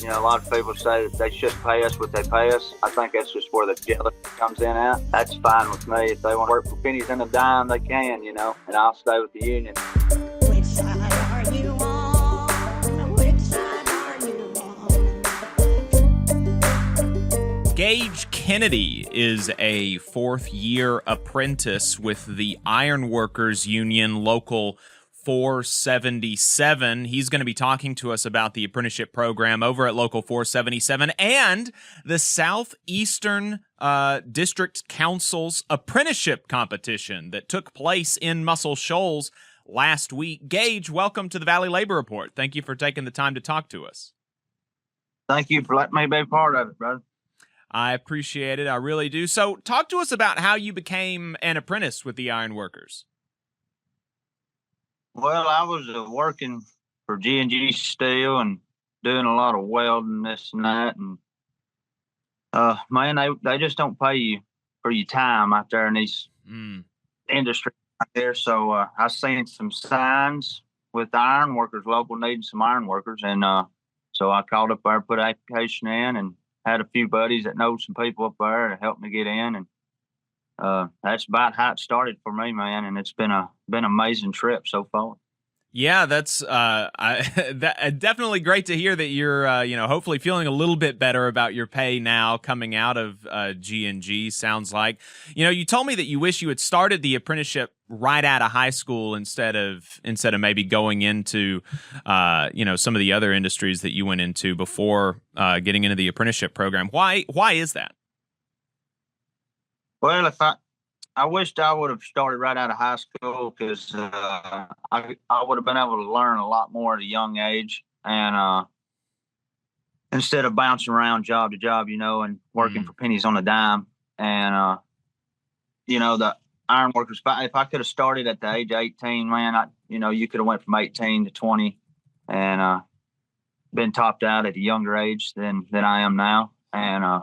A lot of people say that they shouldn't pay us what they pay us. I think that's just where the jealousy comes in at. That's fine with me. If they want to work for pennies and a dime, they can, and I'll stay with the union. Which side are you on? Which side are you on? Gage Kennedy is a fourth-year apprentice with the Ironworkers Union Local 477. He's going to be talking to us about the apprenticeship program over at Local 477 and the Southeastern District Council's apprenticeship competition that took place in Muscle Shoals last week. Gage, welcome to the Valley Labor Report. Thank you for taking the time to talk to us. Thank you for letting me be part of it, brother. I appreciate it. I really do. So talk to us about how you became an apprentice with the Ironworkers. Well, I was working for G&G Steel and doing a lot of welding, this and that. And, man, they just don't pay you for your time out there in these industries out there. So I seen some signs with the Ironworkers Local needing some ironworkers. And so I called up there, put an application in, and had a few buddies that know some people up there to help me get in. And that's about how it started for me, man. And it's been an amazing trip so far. Yeah, that's definitely great to hear that you're, hopefully feeling a little bit better about your pay now coming out of G&G. Sounds like, you told me that you wish you had started the apprenticeship right out of high school instead of maybe going into, some of the other industries that you went into before getting into the apprenticeship program. Why is that? Well, I wished I would have started right out of high school because I would have been able to learn a lot more at a young age, and instead of bouncing around job to job, and working for pennies on a dime. And the ironworkers. If I could have started at the age of 18, man, you could have went from 18 to 20, and been topped out at a younger age than I am now, and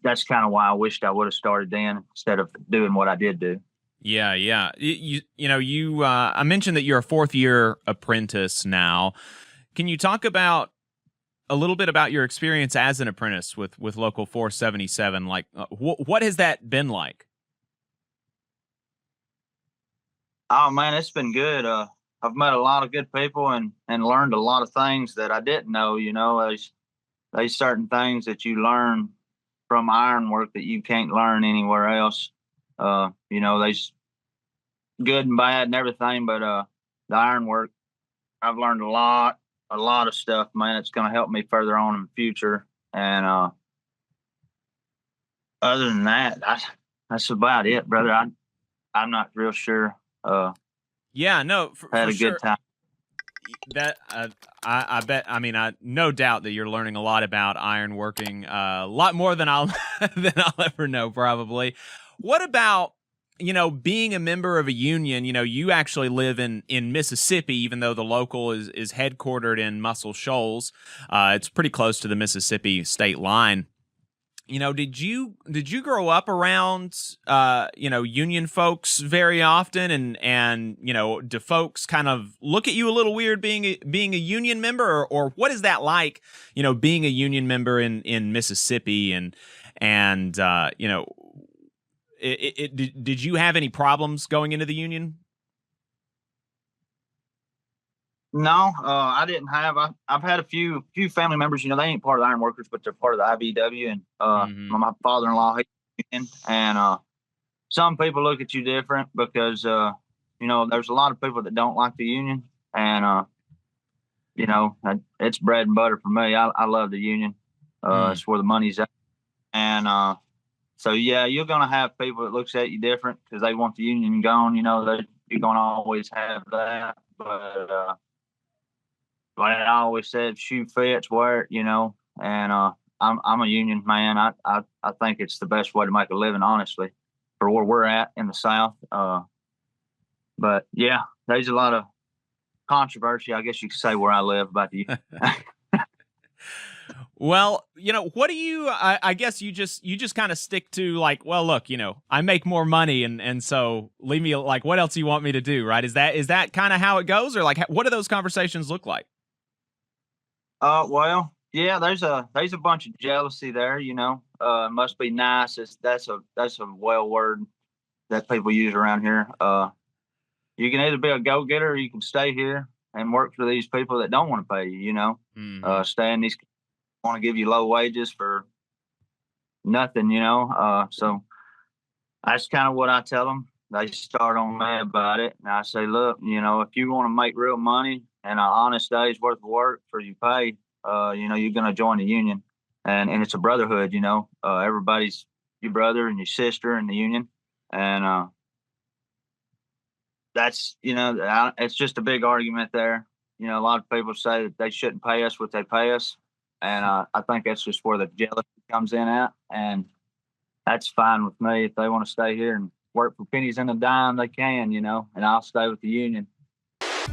that's kind of why I wished I would have started then instead of doing what I did do. Yeah. I mentioned that you're a fourth-year apprentice now. Can you talk about a little bit about your experience as an apprentice with Local 477? Like, what has that been like? Oh man, it's been good. I've met a lot of good people and learned a lot of things that I didn't know. There's certain things that you learn from ironwork that you can't learn anywhere else. There's good and bad and everything, but the ironwork, I've learned a lot of stuff, man. It's going to help me further on in the future. And other than that, that's about it, brother. I'm not real sure. Yeah, no, had for a sure. good time. That I bet. I mean, no doubt that you're learning a lot about ironworking, a lot more than I'll ever know, probably. What about being a member of a union? You actually live in Mississippi, even though the local is headquartered in Muscle Shoals. It's pretty close to the Mississippi state line. Did you grow up around union folks very often, and do folks kind of look at you a little weird being a union member, or what is that like, being a union member in Mississippi, and did you have any problems going into the union? No, I didn't have. I've had a few family members. They ain't part of the Ironworkers, but they're part of the IBW. And my father-in-law, and some people look at you different because there's a lot of people that don't like the union, and it's bread and butter for me. I love the union. It's where the money's at, and so yeah, you're gonna have people that looks at you different because they want the union gone. You're gonna always have that, but like I always said, shoe fits, wear it, and I'm a union man. I think it's the best way to make a living, honestly, for where we're at in the South. But yeah, there's a lot of controversy, I guess you could say, where I live about the union. Well, what do you, I guess you just kind of stick to like, well, look, I make more money and so leave me, like, what else do you want me to do? Right. Is that kind of how it goes, or like, what do those conversations look like? Well, yeah, there's a bunch of jealousy there. Must be nice. That's a well word that people use around here. You can either be a go getter or you can stay here and work for these people that don't want to pay you. Stay in these want to give you low wages for nothing. So that's kind of what I tell them. They start on me about it, and I say, look, if you want to make real money and an honest day's worth of work for your pay, you're going to join the union, and it's a brotherhood. Everybody's your brother and your sister in the union, and that's it's just a big argument there. A lot of people say that they shouldn't pay us what they pay us, and I think that's just where the jealousy comes in at, and that's fine with me. If they want to stay here and work for pennies and a dime, they can, and I'll stay with the union.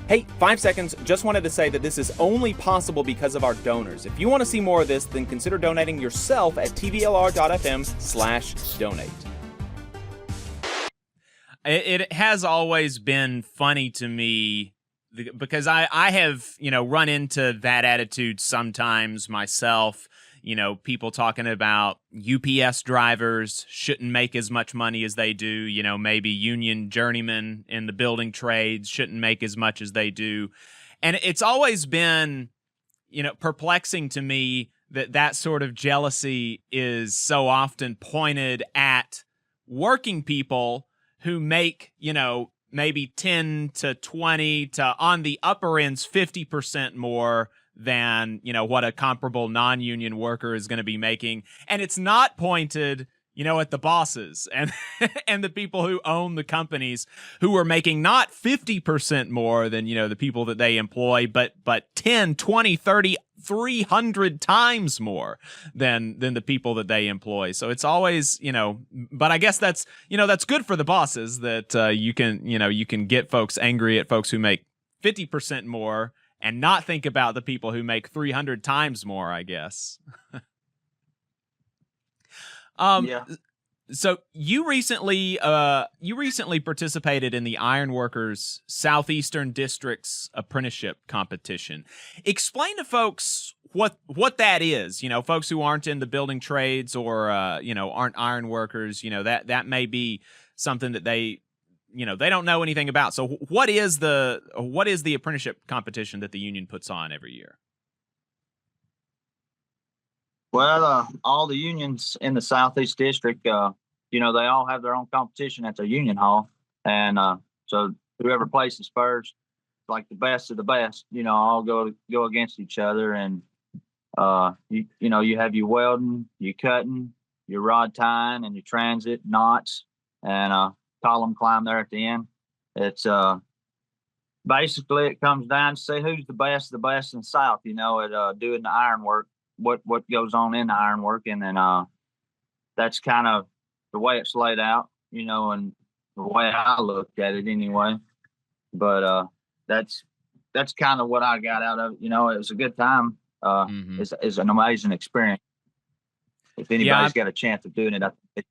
Hey, 5 seconds. Just wanted to say that this is only possible because of our donors. If you want to see more of this, then consider donating yourself at tvlr.fm/donate. It has always been funny to me because I have, run into that attitude sometimes myself. People talking about UPS drivers shouldn't make as much money as they do. Maybe union journeymen in the building trades shouldn't make as much as they do. And it's always been, perplexing to me that sort of jealousy is so often pointed at working people who make, maybe 10 to 20 to on the upper ends 50% more than, what a comparable non-union worker is going to be making. And it's not pointed, at the bosses and and the people who own the companies who are making not 50% more than, the people that they employ, but 10, 20, 30, 300 times more than the people that they employ. So it's always, but I guess that's, that's good for the bosses that you can get folks angry at folks who make 50% more and not think about the people who make 300 times more, I guess. Yeah. So you recently participated in the Ironworkers Southeastern District's apprenticeship competition. Explain to folks what that is. Folks who aren't in the building trades or aren't ironworkers. That may be something that they don't know anything about. So what is the apprenticeship competition that the union puts on every year? Well, all the unions in the Southeast District, they all have their own competition at their union hall. And so whoever places first, like the best of the best, all go against each other. And, you have your welding, your cutting, your rod tying, and your transit, knots, and column climb there at the end. It's basically it comes down to see who's the best of the best in the South, at doing the ironwork. What goes on in the ironwork, and then that's kind of the way it's laid out, and the way I looked at it anyway. But that's kind of what I got out of it. It was a good time. It's an amazing experience. If anybody's got a chance of doing it, I think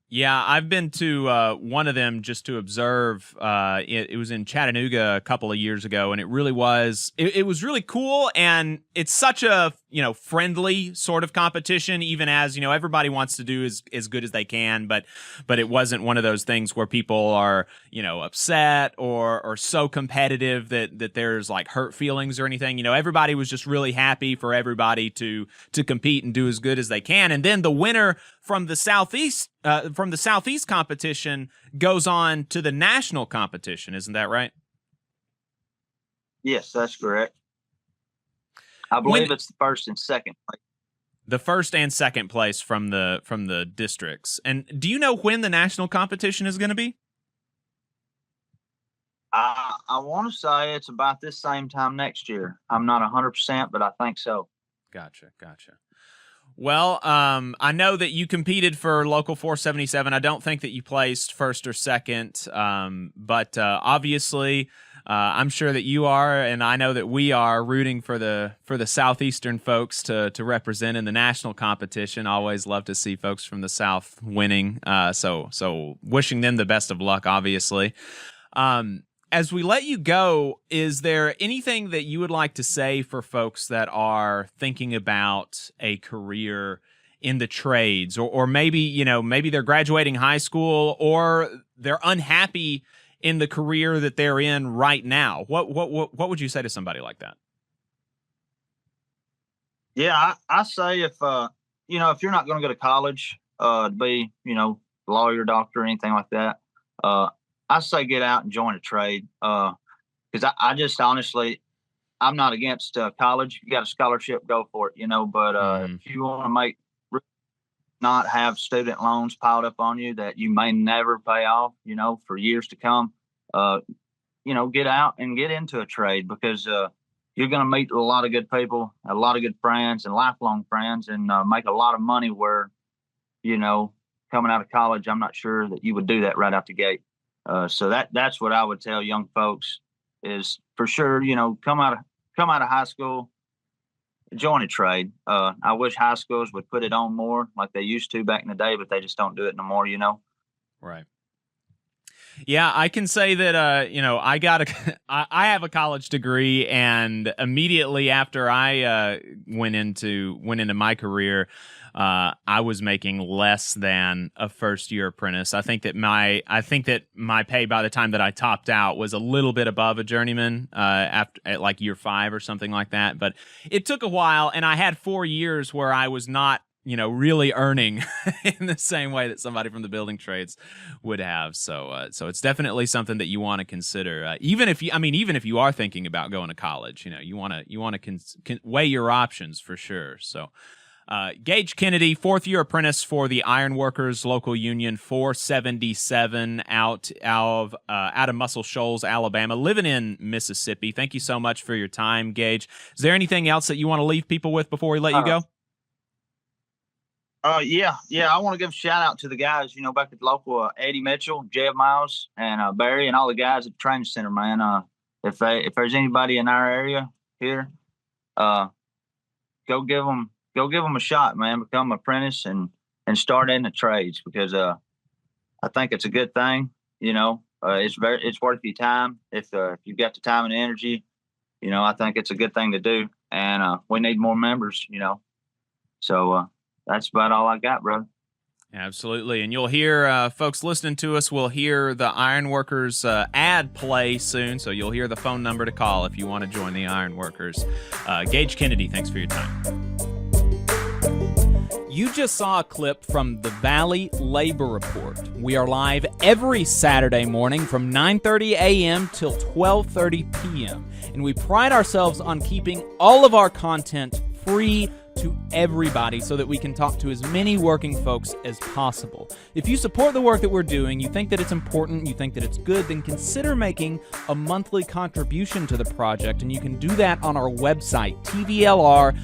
yeah, I've been to one of them just to observe. It was in Chattanooga a couple of years ago, and it really was. It was really cool, and it's such a friendly sort of competition. Even as everybody wants to do as good as they can, but it wasn't one of those things where people are upset or so competitive that there's like hurt feelings or anything. Everybody was just really happy for everybody to compete and do as good as they can, and then the winner from the Southeast competition goes on to the national competition. Isn't that right? Yes, that's correct. I believe it's the first and second place. The first and second place from the districts. And do you know when the national competition is going to be? I want to say it's about this same time next year. I'm not 100%, but I think so. Gotcha. Well, I know that you competed for Local 477. I don't think that you placed first or second, but obviously, I'm sure that you are, and I know that we are rooting for the Southeastern folks to represent in the national competition. Always love to see folks from the South winning. So wishing them the best of luck, obviously. as we let you go, is there anything that you would like to say for folks that are thinking about a career in the trades, or maybe, maybe they're graduating high school, or they're unhappy in the career that they're in right now? What would you say to somebody like that? Yeah, I say if you're not going to go to college to be, lawyer, doctor, anything like that, I say get out and join a trade. Because I just honestly, I'm not against college. If you got a scholarship, go for it, But if you want to not have student loans piled up on you that you may never pay off, for years to come, get out and get into a trade, because you're going to meet a lot of good people, a lot of good friends and lifelong friends, and make a lot of money where, coming out of college, I'm not sure that you would do that right out the gate. So that's what I would tell young folks is, for sure, come out of high school, join a trade. I wish high schools would put it on more like they used to back in the day, but they just don't do it no more, Right. Yeah, I can say that, I have a college degree, and immediately after I went into my career, I was making less than a first-year apprentice. I think that my pay by the time that I topped out was a little bit above a journeyman at like year 5 or something like that. But it took a while, and I had 4 years where I was not, really earning in the same way that somebody from the building trades would have. So it's definitely something that you want to consider. Even if you are thinking about going to college, you want to weigh your options for sure. So. Gage Kennedy, 4th-year apprentice for the Ironworkers Local Union 477 out of Muscle Shoals, Alabama, living in Mississippi. Thank you so much for your time, Gage. Is there anything else that you want to leave people with before we let you go? Yeah. I want to give a shout out to the guys, back at the local, Eddie Mitchell, Jeb Miles, and Barry, and all the guys at the training center, man. If there's anybody in our area here, go give them a shot, man. Become an apprentice and start in the trades, because I think it's a good thing. It's worth your time if you've got the time and energy. I think it's a good thing to do, and we need more members. So that's about all I got, brother. Absolutely. And you'll hear, folks listening to us will hear the Ironworkers ad play soon, so you'll hear the phone number to call if you want to join the Ironworkers. Gage Kennedy, thanks for your time. You just saw a clip from the Valley Labor Report. We are live every Saturday morning from 9:30 a.m. till 12:30 p.m. And we pride ourselves on keeping all of our content free to everybody so that we can talk to as many working folks as possible. If you support the work that we're doing, you think that it's important, you think that it's good, then consider making a monthly contribution to the project, and you can do that on our website, tvlr.fm.